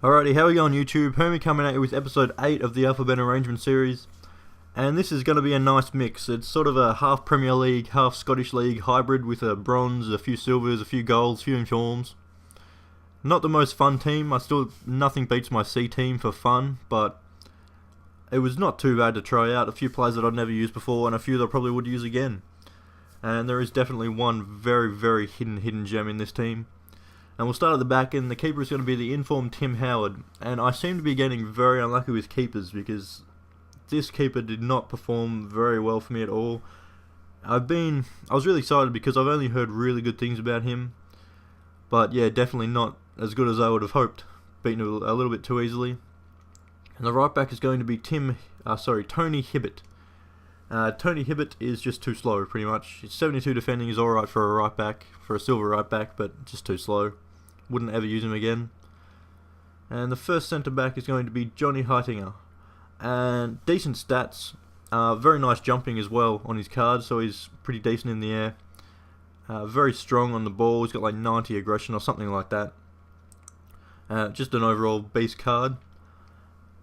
Alrighty, how are we going YouTube? Hermie coming at you with episode 8 of the Alphabet Arrangement series. And this is going to be a nice mix. It's sort of a half Premier League, half Scottish League hybrid with a bronze, a few silvers, a few golds, a few informs. Not the most fun team. Nothing beats my C team for fun, but it was not too bad to try out. A few players that I'd never used before and a few that I probably would use again. And there is definitely one very hidden gem in this team. And we'll start at the back, and the keeper is going to be the informed Tim Howard. And I seem to be getting very unlucky with keepers because this keeper did not perform very well for me at all. I was really excited because I've only heard really good things about him. But yeah, definitely not as good as I would have hoped. Beaten a little bit too easily. And the right back is going to be Tony Hibbert. Tony Hibbert is just too slow, pretty much. 72 defending is alright for a right back, for a silver right back, but just too slow. Wouldn't ever use him again. And the first centre back is going to be Johnny Heitinger. And decent stats, very nice jumping as well on his card, so he's pretty decent in the air. Very strong on the ball, he's got like 90 aggression or something like that. Just an overall beast card.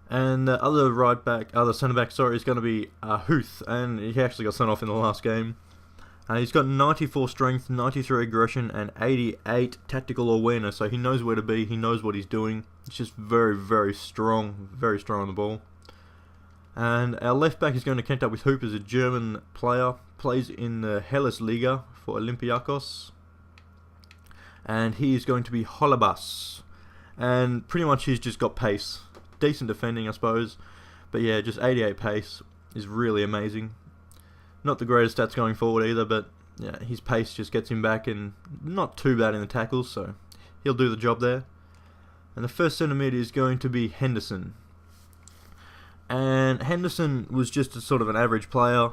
And the other centre back, is going to be Huth, and he actually got sent off in the last game. He's got 94 strength, 93 aggression, and 88 tactical awareness, so he knows where to be, he knows what he's doing. He's just very strong on the ball. And our left back is going to connect up with Hoop as a German player, plays in the Hellas Liga for Olympiacos. And he is going to be Holabas. And pretty much he's just got pace. Decent defending, I suppose, but yeah, just 88 pace is really amazing. Not the greatest stats going forward either, but yeah, his pace just gets him back and not too bad in the tackles, so he'll do the job there. And the first centre mid is going to be Henderson. And Henderson was just a sort of an average player.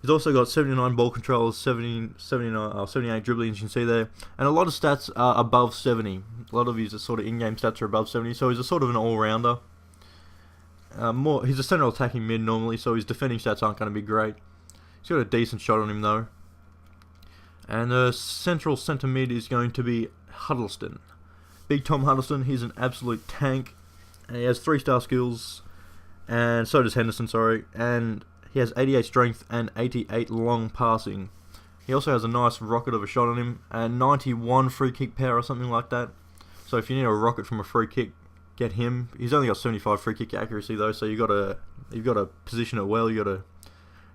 He's also got 79 ball controls, 78 dribbling, as you can see there. And a lot of stats are above 70. A lot of his sort of in-game stats are above 70, so he's a sort of an all-rounder. He's a central attacking mid normally, so his defending stats aren't going to be great. He's got a decent shot on him though. And the central centre mid is going to be Huddleston. Big Tom Huddleston, he's an absolute tank. And he has 3-star skills, and so does Henderson, and he has 88 strength and 88 long passing. He also has a nice rocket of a shot on him, and 91 free kick power or something like that. So if you need a rocket from a free kick, get him. He's only got 75 free kick accuracy though, so you've got to position it well. You got to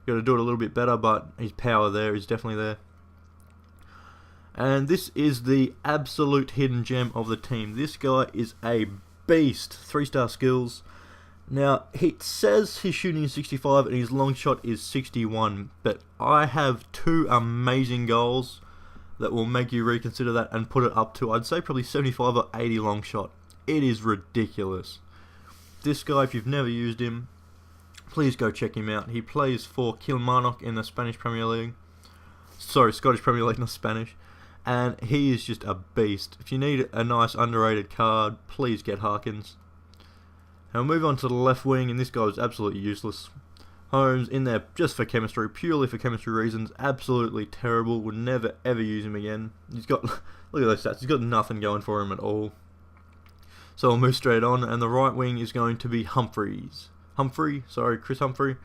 do it a little bit better, but his power there is definitely there. And this is the absolute hidden gem of the team. This guy is a beast. 3-star skills. Now, he says his shooting is 65 and his long shot is 61, but I have 2 amazing goals that will make you reconsider that and put it up to, I'd say, probably 75 or 80 long shot. It is ridiculous. This guy, if you've never used him, please go check him out. He plays for Kilmarnock in the Spanish Premier League. Sorry, Scottish Premier League, not Spanish. And he is just a beast. If you need a nice underrated card, please get Harkins. And we'll move on to the left wing, and this guy is absolutely useless. Holmes in there just for chemistry, purely for chemistry reasons. Absolutely terrible. Would never ever use him again. He's got, look at those stats. He's got nothing going for him at all. So we'll move straight on, and the right wing is going to be Chris Humphrey.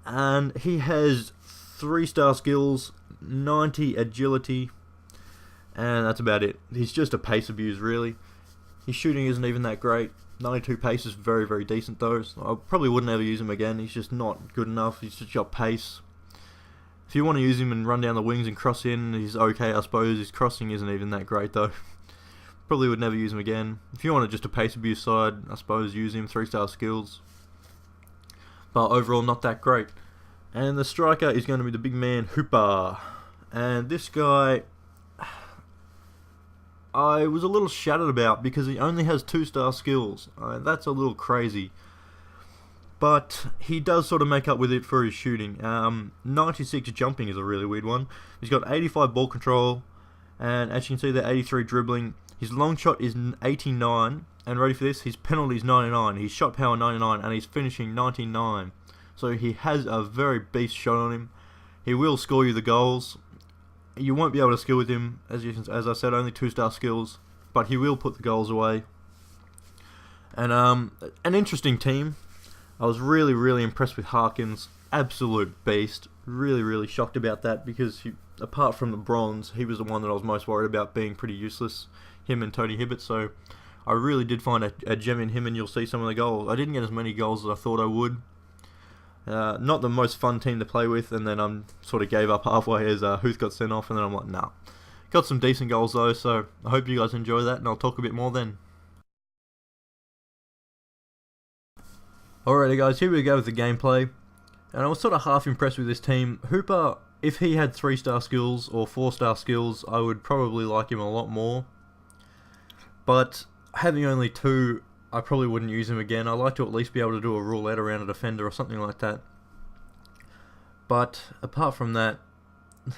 And he has 3-star skills, 90 agility, and that's about it. He's just a pace abuse, really. His shooting isn't even that great. 92 pace is very decent though. I probably wouldn't ever use him again. He's just not good enough. He's just got pace. If you want to use him and run down the wings and cross in, he's okay, I suppose. His crossing isn't even that great though. Probably would never use him again. If you wanted just a pace abuse side, I suppose use him. 3-star skills. But overall, not that great. And the striker is going to be the big man, Hooper. And this guy, I was a little shattered about because he only has 2-star skills. That's a little crazy. But he does sort of make up with it for his shooting. 96 jumping is a really weird one. He's got 85 ball control, and as you can see there, 83 dribbling. His long shot is 89, and ready for this, his penalty is 99, his shot power 99, and his finishing 99. So he has a very beast shot on him. He will score you the goals. You won't be able to skill with him, as I said, only 2-star skills, but he will put the goals away. And an interesting team. I was really impressed with Harkins. Absolute beast. Really shocked about that because apart from the bronze, he was the one that I was most worried about being pretty useless. Him and Tony Hibbert. So I really did find a gem in him, and you'll see some of the goals. I didn't get as many goals as I thought I would. Not the most fun team to play with, and then I sort of gave up halfway as Huth got sent off, and then I'm like, nah. Got some decent goals though, so I hope you guys enjoy that, and I'll talk a bit more then. Alrighty guys, here we go with the gameplay. And I was sort of half impressed with this team. Hooper, if he had 3-star skills or 4-star skills, I would probably like him a lot more. But having only 2, I probably wouldn't use him again. I like to at least be able to do a roulette around a defender or something like that. But apart from that,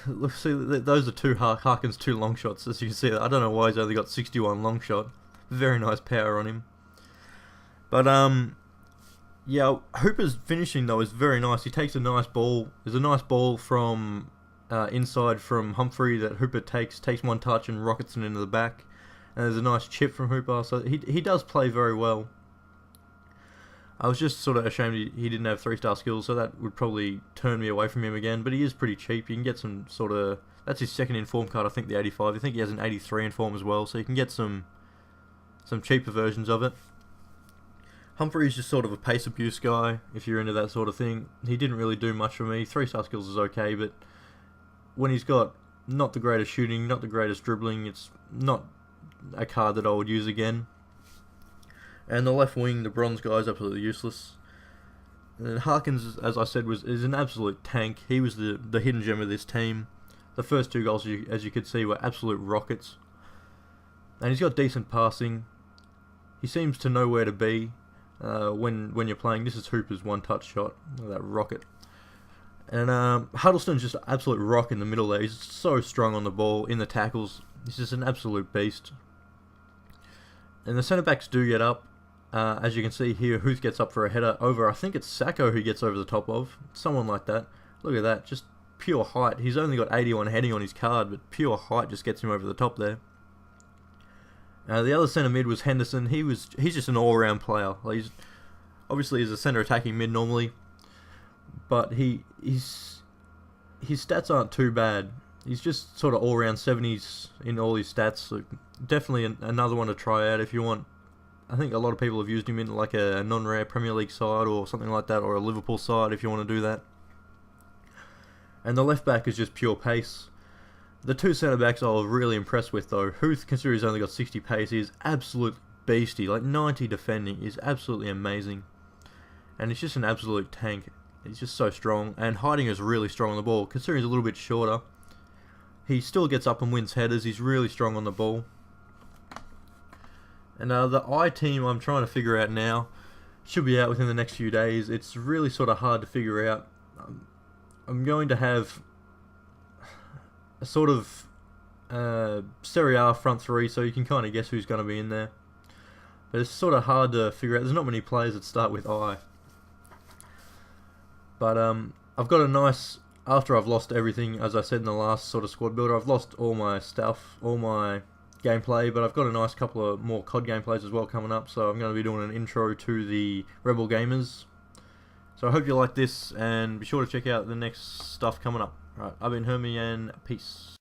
look, see, those are Harkins 2 long shots, as you can see. I don't know why he's only got 61 long shot. Very nice power on him. But yeah, Hooper's finishing though is very nice. He takes a nice ball. There's a nice ball from inside from Humphrey that Hooper takes one touch and rockets it into the back. And there's a nice chip from Hooper, so he does play very well. I was just sort of ashamed he didn't have 3-star skills, so that would probably turn me away from him again. But he is pretty cheap. You can get some sort of... That's his second inform card, I think, the 85. I think he has an 83 inform as well, so you can get some cheaper versions of it. Humphrey's just sort of a pace abuse guy, if you're into that sort of thing. He didn't really do much for me. 3-star skills is okay, but when he's got not the greatest shooting, not the greatest dribbling, it's not a card that I would use again. And the left wing, the bronze guy, is absolutely useless. And Harkins, as I said, is an absolute tank. He was the hidden gem of this team. The first 2 goals, as you could see, were absolute rockets. And he's got decent passing. He seems to know where to be when you're playing. This is Hooper's 1-touch shot. Look at that rocket. And Huddleston's just an absolute rock in the middle there. He's so strong on the ball, in the tackles. He's just an absolute beast. And the centre-backs do get up. As you can see here, Huth gets up for a header over, I think it's Sacco who gets over the top of. Someone like that. Look at that, just pure height. He's only got 81 heading on his card, but pure height just gets him over the top there. The other centre mid was Henderson. He's just an all-round player. Like, obviously he's a centre attacking mid normally, but his stats aren't too bad. He's just sort of all-round 70s in all his stats. So definitely another one to try out if you want. I think a lot of people have used him in like a non-rare Premier League side or something like that, or a Liverpool side if you want to do that. And the left back is just pure pace. The 2 centre backs I was really impressed with though. Huth, considering he's only got 60 pace, he's absolute beastie. Like 90 defending is absolutely amazing. And he's just an absolute tank. He's just so strong. And hiding is really strong on the ball. Considering he's a little bit shorter, he still gets up and wins headers. He's really strong on the ball. And the I team I'm trying to figure out now. Should be out within the next few days. It's really sort of hard to figure out. I'm going to have a sort of Serie A front 3, so you can kind of guess who's going to be in there. But it's sort of hard to figure out. There's not many players that start with I. But I've got a nice... After I've lost everything, as I said in the last sort of squad builder, I've lost all my stuff, all my gameplay, but I've got a nice couple of more COD gameplays as well coming up, so I'm going to be doing an intro to the Rebel Gamers. So I hope you like this, and be sure to check out the next stuff coming up. Alright, I've been Hermie, and peace.